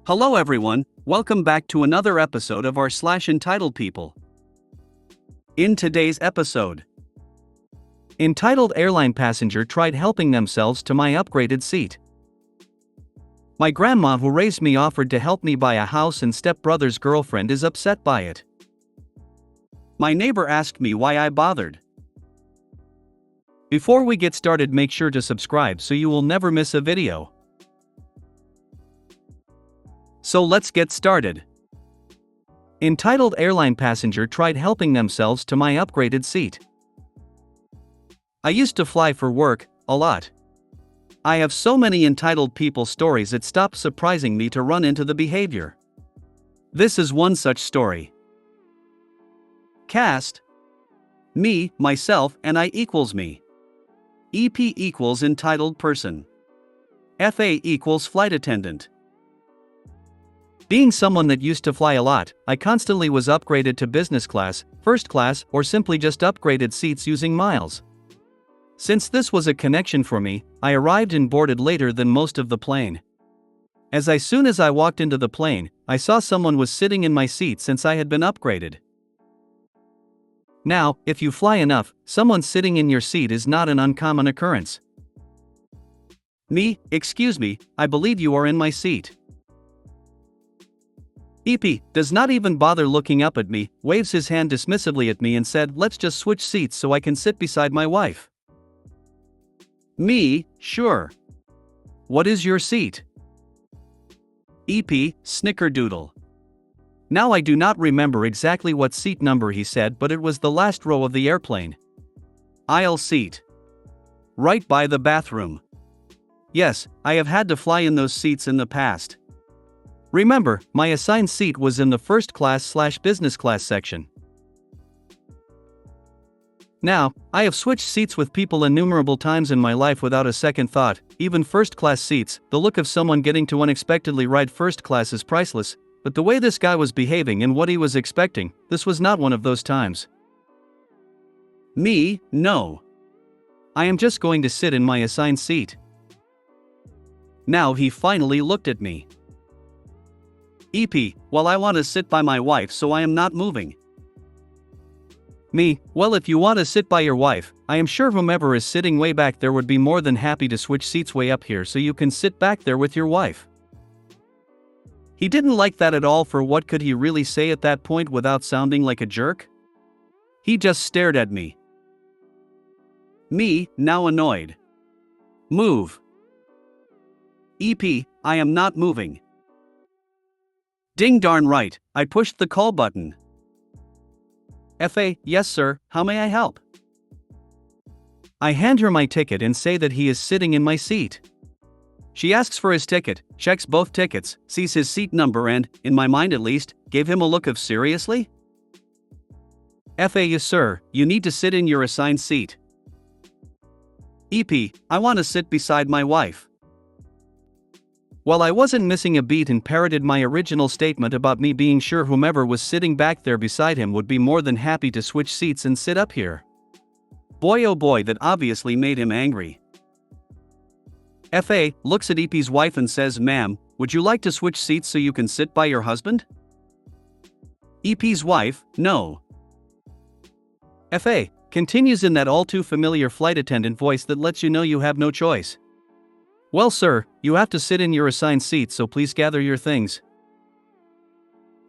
Hello everyone, welcome back to another episode of our entitled people. In today's episode, entitled airline passenger tried helping themselves to my upgraded seat. My grandma who raised me offered to help me buy a house and stepbrother's girlfriend is upset by it. My neighbor asked me why I bothered. Before we get started, make sure to subscribe so you will never miss a video. So let's get started. Entitled airline passenger tried helping themselves to my upgraded seat. I used to fly for work, a lot. I have so many entitled people stories it stopped surprising me to run into the behavior. This is one such story. Cast: me, myself, and I equals me. EP equals entitled person. FA equals flight attendant. Being someone that used to fly a lot, I constantly was upgraded to business class, first class, or simply just upgraded seats using miles. Since this was a connection for me, I arrived and boarded later than most of the plane. As soon as I walked into the plane, I saw someone was sitting in my seat since I had been upgraded. Now, if you fly enough, someone sitting in your seat is not an uncommon occurrence. Me, excuse me, I believe you are in my seat. EP does not even bother looking up at me, waves his hand dismissively at me and said, "Let's just switch seats so I can sit beside my wife." Me, sure. What is your seat? EP, snickerdoodle. Now I do not remember exactly what seat number he said, but it was the last row of the airplane. Aisle seat. Right by the bathroom. Yes, I have had to fly in those seats in the past. Remember, my assigned seat was in the first class/business class section. Now, I have switched seats with people innumerable times in my life without a second thought, even first class seats. The look of someone getting to unexpectedly ride first class is priceless, but the way this guy was behaving and what he was expecting, this was not one of those times. Me, no. I am just going to sit in my assigned seat. Now he finally looked at me. EP, well, I want to sit by my wife, so I am not moving. Me, well, if you want to sit by your wife, I am sure whomever is sitting way back there would be more than happy to switch seats way up here so you can sit back there with your wife. He didn't like that at all. For what could he really say at that point without sounding like a jerk? He just stared at me. Me, now annoyed. Move. EP, I am not moving. Ding darn right, I pushed the call button. FA, yes sir, how may I help? I hand her my ticket and say that he is sitting in my seat. She asks for his ticket, checks both tickets, sees his seat number and, in my mind at least, gave him a look of seriously? FA, yes sir, you need to sit in your assigned seat. EP, I want to sit beside my wife. Well, I wasn't missing a beat and parroted my original statement about me being sure whomever was sitting back there beside him would be more than happy to switch seats and sit up here. Boy oh boy, that obviously made him angry. FA looks at EP's wife and says, "Ma'am, would you like to switch seats so you can sit by your husband?" EP's wife, no. FA continues in that all too familiar flight attendant voice that lets you know you have no choice. "Well sir, you have to sit in your assigned seat, so please gather your things."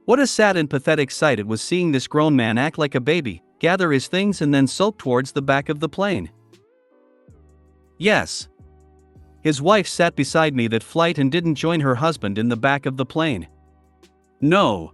What a sad and pathetic sight it was seeing this grown man act like a baby, gather his things and then sulk towards the back of the plane. Yes. His wife sat beside me that flight and didn't join her husband in the back of the plane. No.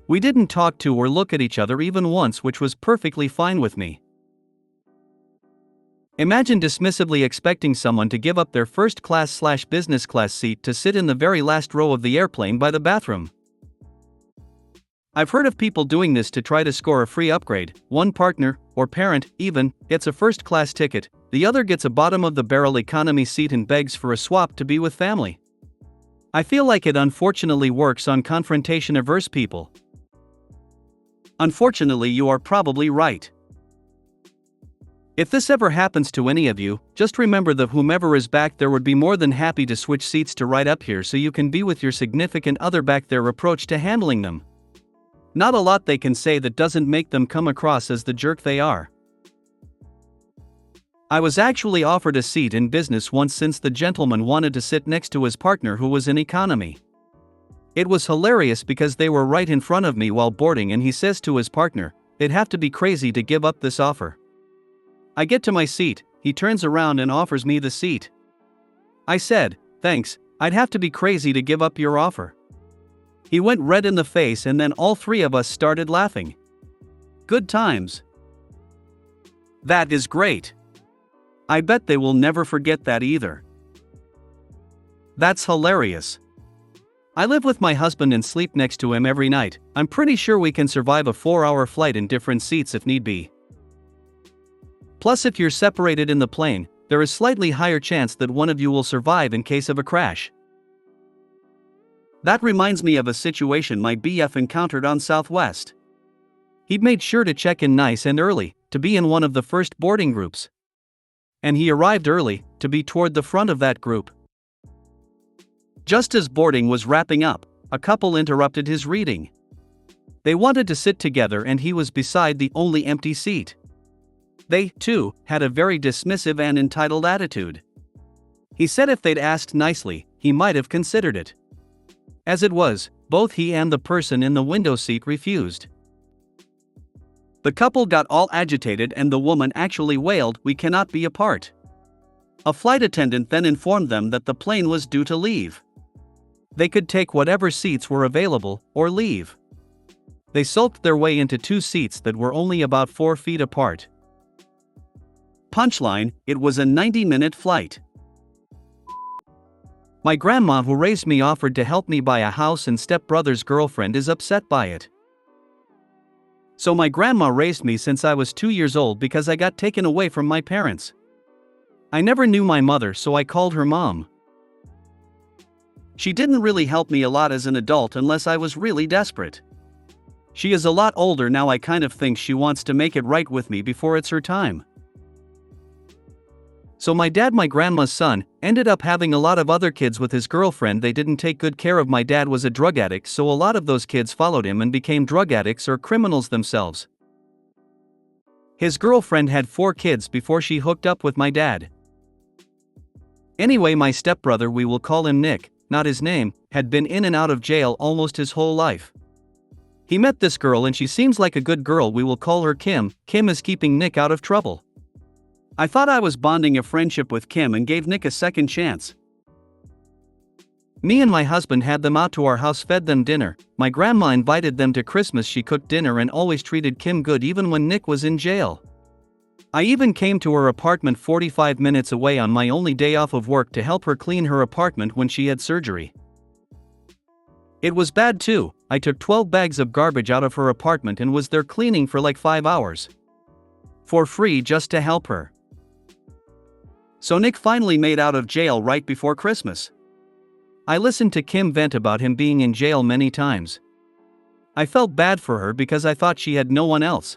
We didn't talk to or look at each other even once, which was perfectly fine with me. Imagine dismissively expecting someone to give up their first class/business class seat to sit in the very last row of the airplane by the bathroom. I've heard of people doing this to try to score a free upgrade. One partner, or parent, even, gets a first class ticket, the other gets a bottom of the barrel economy seat and begs for a swap to be with family. I feel like it unfortunately works on confrontation-averse people. Unfortunately, you are probably right. If this ever happens to any of you, just remember that whomever is back there would be more than happy to switch seats to right up here so you can be with your significant other back there. Approach to handling them. Not a lot they can say that doesn't make them come across as the jerk they are. I was actually offered a seat in business once since the gentleman wanted to sit next to his partner who was in economy. It was hilarious because they were right in front of me while boarding, and he says to his partner, "It'd have to be crazy to give up this offer." I get to my seat, he turns around and offers me the seat. I said, "Thanks, I'd have to be crazy to give up your offer." He went red in the face and then all three of us started laughing. Good times. That is great. I bet they will never forget that either. That's hilarious. I live with my husband and sleep next to him every night. I'm pretty sure we can survive a 4-hour flight in different seats if need be. Plus, if you're separated in the plane, there is slightly higher chance that one of you will survive in case of a crash. That reminds me of a situation my BF encountered on Southwest. He'd made sure to check in nice and early, to be in one of the first boarding groups. And he arrived early, to be toward the front of that group. Just as boarding was wrapping up, a couple interrupted his reading. They wanted to sit together and he was beside the only empty seat. They, too, had a very dismissive and entitled attitude. He said if they'd asked nicely, he might have considered it. As it was, both he and the person in the window seat refused. The couple got all agitated and the woman actually wailed, "We cannot be apart." A flight attendant then informed them that the plane was due to leave. They could take whatever seats were available, or leave. They sulked their way into 2 seats that were only about 4 feet apart. Punchline, it was a 90-minute flight. My grandma who raised me offered to help me buy a house and stepbrother's girlfriend is upset by it. So my grandma raised me since I was 2 years old because I got taken away from my parents. I never knew my mother, so I called her mom. She didn't really help me a lot as an adult unless I was really desperate. She is a lot older now. I kind of think she wants to make it right with me before it's her time. So my dad, my grandma's son, ended up having a lot of other kids with his girlfriend. They didn't take good care of my dad. Was a drug addict, so a lot of those kids followed him and became drug addicts or criminals themselves. His girlfriend had 4 kids before she hooked up with my dad. Anyway, my stepbrother, we will call him Nick, not his name, had been in and out of jail almost his whole life. He met this girl and she seems like a good girl. We will call her Kim. Kim is keeping Nick out of trouble. I thought I was bonding a friendship with Kim and gave Nick a second chance. Me and my husband had them out to our house, fed them dinner. My grandma invited them to Christmas. She cooked dinner and always treated Kim good even when Nick was in jail. I even came to her apartment 45 minutes away on my only day off of work to help her clean her apartment when she had surgery. It was bad too. I took 12 bags of garbage out of her apartment and was there cleaning for like 5 hours. For free, just to help her. So Nick finally made out of jail right before Christmas. I listened to Kim vent about him being in jail many times. I felt bad for her because I thought she had no one else.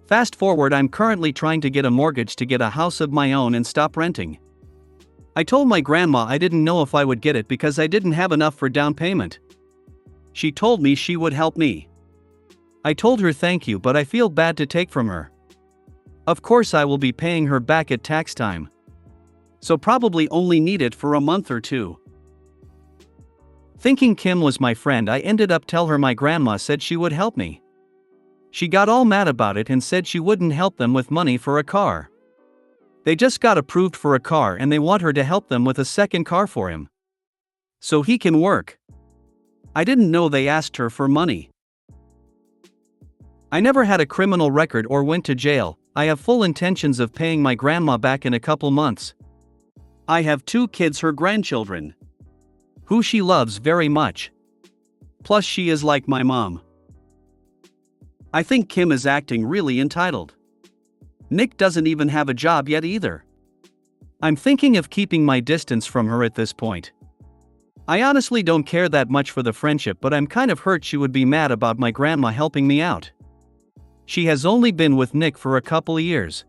Fast forward, I'm currently trying to get a mortgage to get a house of my own and stop renting. I told my grandma I didn't know if I would get it because I didn't have enough for down payment. She told me she would help me. I told her thank you, but I feel bad to take from her. Of course I will be paying her back at tax time. So probably only need it for a month or 2. Thinking Kim was my friend, I ended up tell her my grandma said she would help me. She got all mad about it and said she wouldn't help them with money for a car. They just got approved for a car and they want her to help them with a second car for him. So he can work. I didn't know they asked her for money. I never had a criminal record or went to jail. I have full intentions of paying my grandma back in a couple months. I have 2 kids, her grandchildren, who she loves very much. Plus she is like my mom. I think Kim is acting really entitled. Nick doesn't even have a job yet either. I'm thinking of keeping my distance from her at this point. I honestly don't care that much for the friendship, but I'm kind of hurt she would be mad about my grandma helping me out. She has only been with Nick for a couple years.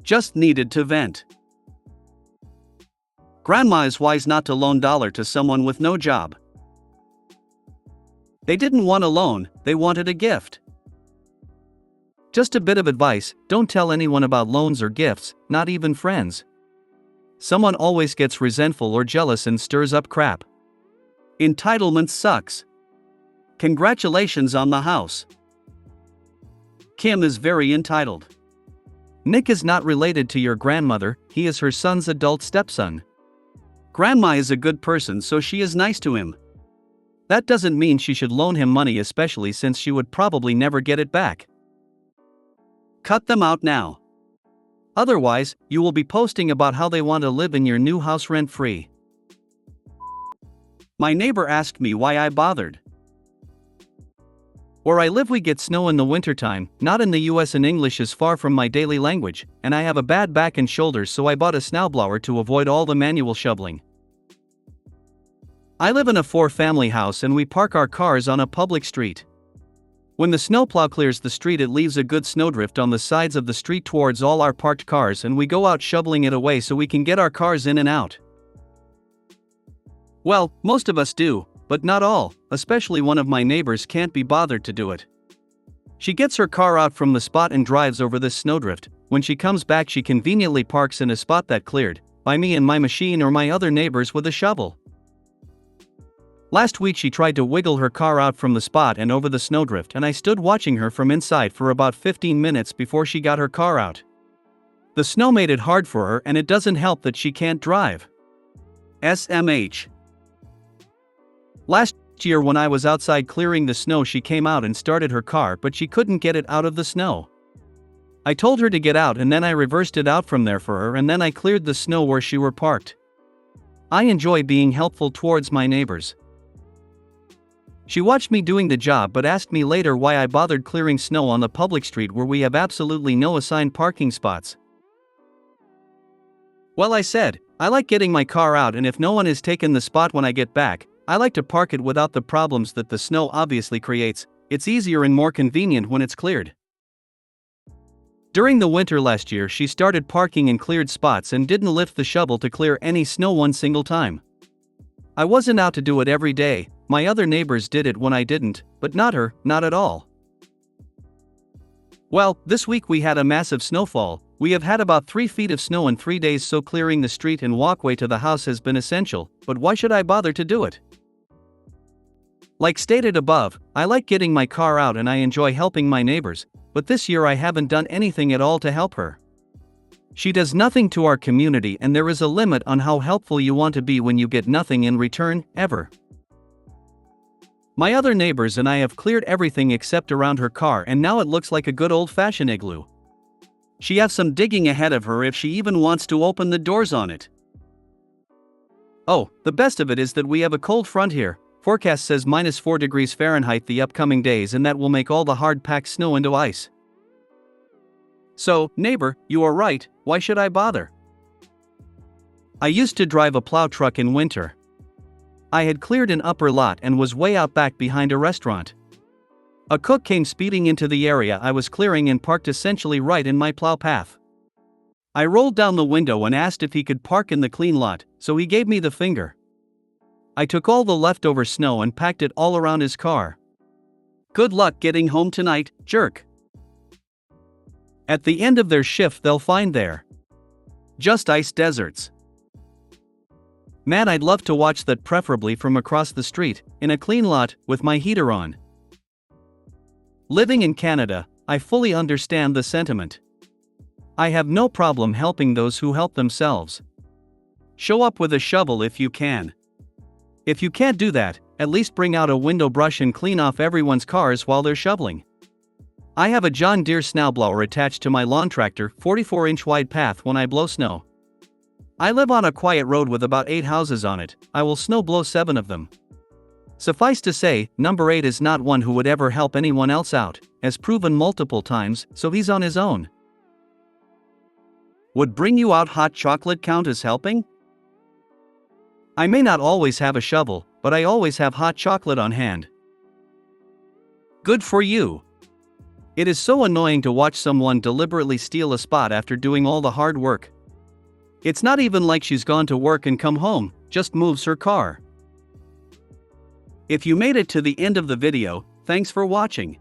Just needed to vent. Grandma is wise not to loan dollar to someone with no job. They didn't want a loan, they wanted a gift. Just a bit of advice, don't tell anyone about loans or gifts, not even friends. Someone always gets resentful or jealous and stirs up crap. Entitlement sucks. Congratulations on the house. Kim is very entitled. Nick is not related to your grandmother, he is her son's adult stepson. Grandma is a good person, so she is nice to him. That doesn't mean she should loan him money, especially since she would probably never get it back. Cut them out now. Otherwise, you will be posting about how they want to live in your new house rent-free. My neighbor asked me why I bothered. Where I live we get snow in the wintertime, not in the US, and English is far from my daily language, and I have a bad back and shoulders, so I bought a snowblower to avoid all the manual shoveling. I live in a 4-family house and we park our cars on a public street. When the snowplow clears the street, it leaves a good snowdrift on the sides of the street towards all our parked cars, and we go out shoveling it away so we can get our cars in and out. Well, most of us do, but not all, especially one of my neighbors can't be bothered to do it. She gets her car out from the spot and drives over this snowdrift. When she comes back, she conveniently parks in a spot that cleared by me and my machine or my other neighbors with a shovel. Last week she tried to wiggle her car out from the spot and over the snowdrift, and I stood watching her from inside for about 15 minutes before she got her car out. The snow made it hard for her, and it doesn't help that she can't drive. SMH. Last year when I was outside clearing the snow, she came out and started her car, but she couldn't get it out of the snow. I told her to get out, and then I reversed it out from there for her, and then I cleared the snow where she were parked. I enjoy being helpful towards my neighbors. She watched me doing the job but asked me later why I bothered clearing snow on the public street where we have absolutely no assigned parking spots. Well, I said, I like getting my car out, and if no one has taken the spot when I get back, I like to park it without the problems that the snow obviously creates. It's easier and more convenient when it's cleared. During the winter last year, she started parking in cleared spots and didn't lift the shovel to clear any snow one single time. I wasn't out to do it every day. My other neighbors did it when I didn't, but not her, not at all. Well, this week we had a massive snowfall. We have had about 3 feet of snow in 3 days, so clearing the street and walkway to the house has been essential, but why should I bother to do it? Like stated above, I like getting my car out and I enjoy helping my neighbors, but this year I haven't done anything at all to help her. She does nothing to our community, and there is a limit on how helpful you want to be when you get nothing in return, ever. My other neighbors and I have cleared everything except around her car, and now it looks like a good old-fashioned igloo. She has some digging ahead of her if she even wants to open the doors on it. Oh, the best of it is that we have a cold front here. Forecast says -4 degrees Fahrenheit the upcoming days, and that will make all the hard-packed snow into ice. So, neighbor, you are right, why should I bother? I used to drive a plow truck in winter. I had cleared an upper lot and was way out back behind a restaurant. A cook came speeding into the area I was clearing and parked essentially right in my plow path. I rolled down the window and asked if he could park in the clean lot, so he gave me the finger. I took all the leftover snow and packed it all around his car. Good luck getting home tonight, jerk. At the end of their shift they'll find there just ice deserts. Man, I'd love to watch that, preferably from across the street, in a clean lot, with my heater on. Living in Canada, I fully understand the sentiment. I have no problem helping those who help themselves. Show up with a shovel if you can. If you can't do that, at least bring out a window brush and clean off everyone's cars while they're shoveling. I have a John Deere snowblower attached to my lawn tractor, 44-inch wide path when I blow snow. I live on a quiet road with about 8 houses on it. I will snow blow 7 of them. Suffice to say, number 8 is not one who would ever help anyone else out, as proven multiple times, so he's on his own. Would bring you out hot chocolate count as helping? I may not always have a shovel, but I always have hot chocolate on hand. Good for you. It is so annoying to watch someone deliberately steal a spot after doing all the hard work. It's not even like she's gone to work and come home, just moves her car. If you made it to the end of the video, thanks for watching.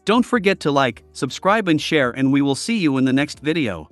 Don't forget to like, subscribe and share, and we will see you in the next video.